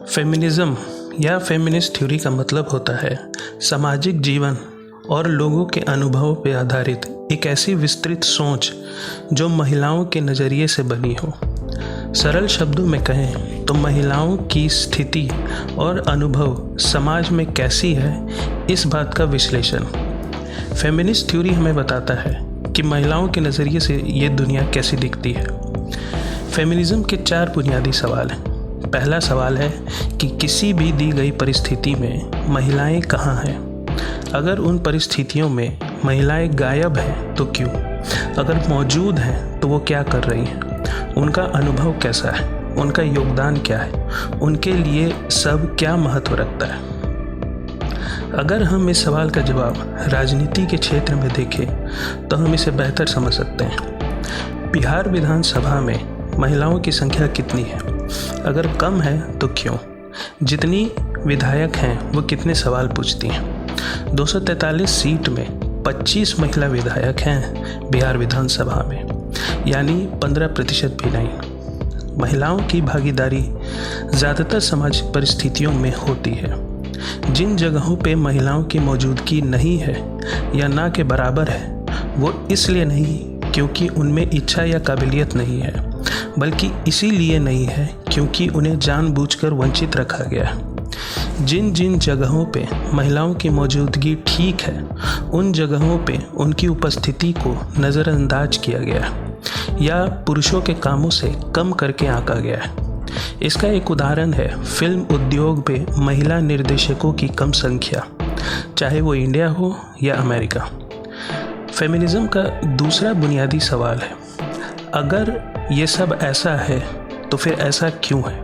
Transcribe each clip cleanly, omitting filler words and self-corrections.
Feminism या feminist theory का मतलब होता है सामाजिक जीवन और लोगों के अनुभवों पर आधारित एक ऐसी विस्तृत सोच जो महिलाओं के नज़रिए से बनी हो। सरल शब्दों में कहें तो महिलाओं की स्थिति और अनुभव समाज में कैसी है, इस बात का विश्लेषण। फेमिनिस्ट थ्योरी हमें बताता है कि महिलाओं के नज़रिए से ये दुनिया कैसी दिखती है। फेमिनिज्म के 4 बुनियादी सवाल हैं। पहला सवाल है कि किसी भी दी गई परिस्थिति में महिलाएं कहाँ हैं? अगर उन परिस्थितियों में महिलाएं गायब हैं तो क्यों? अगर मौजूद हैं तो वो क्या कर रही हैं? उनका अनुभव कैसा है? उनका योगदान क्या है? उनके लिए सब क्या महत्व रखता है? अगर हम इस सवाल का जवाब राजनीति के क्षेत्र में देखें तो हम इसे बेहतर समझ सकते हैं। बिहार विधानसभा में महिलाओं की संख्या कितनी है? अगर कम है तो क्यों? जितनी विधायक हैं वो कितने सवाल पूछती हैं? 243 सीट में 25 महिला विधायक हैं बिहार विधानसभा में, यानी 15% भी नहीं। महिलाओं की भागीदारी ज़्यादातर सामाजिक परिस्थितियों में होती है। जिन जगहों पे महिलाओं की मौजूदगी नहीं है या ना के बराबर है, वो इसलिए नहीं क्योंकि उनमें इच्छा या काबिलियत नहीं है, बल्कि इसीलिए नहीं है क्योंकि उन्हें जानबूझकर वंचित रखा गया है। जिन जिन जगहों पे महिलाओं की मौजूदगी ठीक है, उन जगहों पे उनकी उपस्थिति को नज़रअंदाज किया गया है या पुरुषों के कामों से कम करके आंका गया है। इसका एक उदाहरण है फिल्म उद्योग पे महिला निर्देशकों की कम संख्या, चाहे वो इंडिया हो या अमेरिका। फेमिनिज्म का दूसरा बुनियादी सवाल है, अगर ये सब ऐसा है तो फिर ऐसा क्यों है?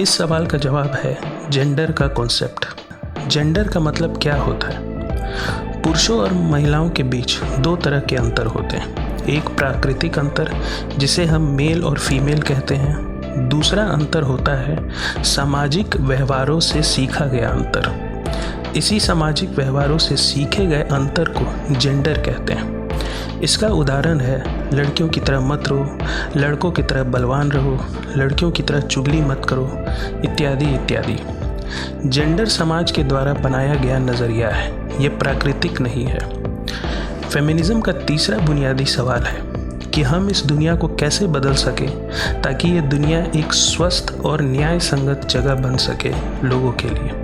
इस सवाल का जवाब है जेंडर का कॉन्सेप्ट। जेंडर का मतलब क्या होता है? पुरुषों और महिलाओं के बीच 2 तरह के अंतर होते हैं। एक प्राकृतिक अंतर जिसे हम मेल और फीमेल कहते हैं। दूसरा अंतर होता है सामाजिक व्यवहारों से सीखा गया अंतर। इसी सामाजिक व्यवहारों से सीखे गए अंतर को जेंडर कहते हैं। इसका उदाहरण है लड़कियों की तरह मत रहो, लड़कों की तरह बलवान रहो, लड़कियों की तरह चुगली मत करो, इत्यादि इत्यादि। जेंडर समाज के द्वारा बनाया गया नज़रिया है, ये प्राकृतिक नहीं है। फेमिनिज्म का तीसरा बुनियादी सवाल है कि हम इस दुनिया को कैसे बदल सकें ताकि ये दुनिया एक स्वस्थ और न्याय संगत जगह बन सके लोगों के लिए।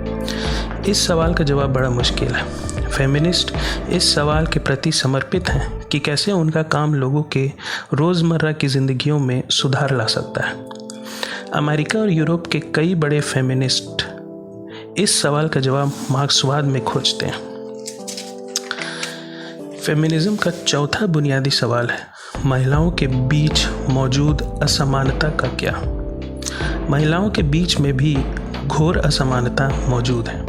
इस सवाल का जवाब बड़ा मुश्किल है। फेमिनिस्ट इस सवाल के प्रति समर्पित हैं कि कैसे उनका काम लोगों के रोज़मर्रा की ज़िंदगियों में सुधार ला सकता है। अमेरिका और यूरोप के कई बड़े फेमिनिस्ट इस सवाल का जवाब मार्क्सवाद में खोजते हैं। फेमिनिज्म का चौथा बुनियादी सवाल है महिलाओं के बीच मौजूद असमानता का क्या? महिलाओं के बीच में भी घोर असमानता मौजूद है।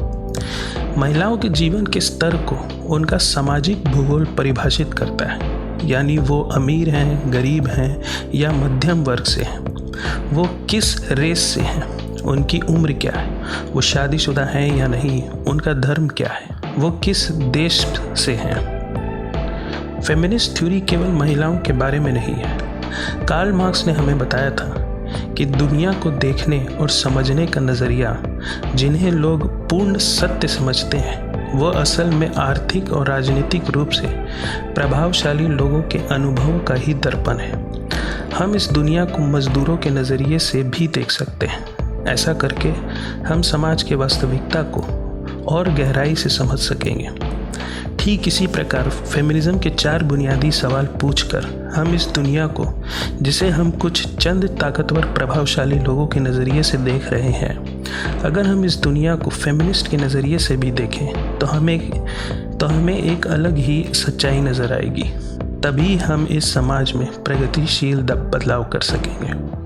महिलाओं के जीवन के स्तर को उनका सामाजिक भूगोल परिभाषित करता है, यानी वो अमीर हैं, गरीब हैं या मध्यम वर्ग से हैं, वो किस रेस से हैं, उनकी उम्र क्या है, वो शादीशुदा हैं या नहीं, उनका धर्म क्या है, वो किस देश से हैं। फेमिनिस्ट थ्योरी केवल महिलाओं के बारे में नहीं है। कार्ल मार्क्स ने हमें बताया था कि दुनिया को देखने और समझने का नज़रिया जिन्हें लोग पूर्ण सत्य समझते हैं, वो असल में आर्थिक और राजनीतिक रूप से प्रभावशाली लोगों के अनुभवों का ही दर्पण है। हम इस दुनिया को मजदूरों के नज़रिए से भी देख सकते हैं। ऐसा करके हम समाज के वास्तविकता को और गहराई से समझ सकेंगे। ठीक इसी प्रकार फेमिनिज्म के 4 बुनियादी सवाल पूछकर हम इस दुनिया को, जिसे हम कुछ चंद ताकतवर प्रभावशाली लोगों के नज़रिए से देख रहे हैं, अगर हम इस दुनिया को फेमिनिस्ट के नज़रिए से भी देखें तो हमें एक अलग ही सच्चाई नज़र आएगी। तभी हम इस समाज में प्रगतिशील बदलाव कर सकेंगे।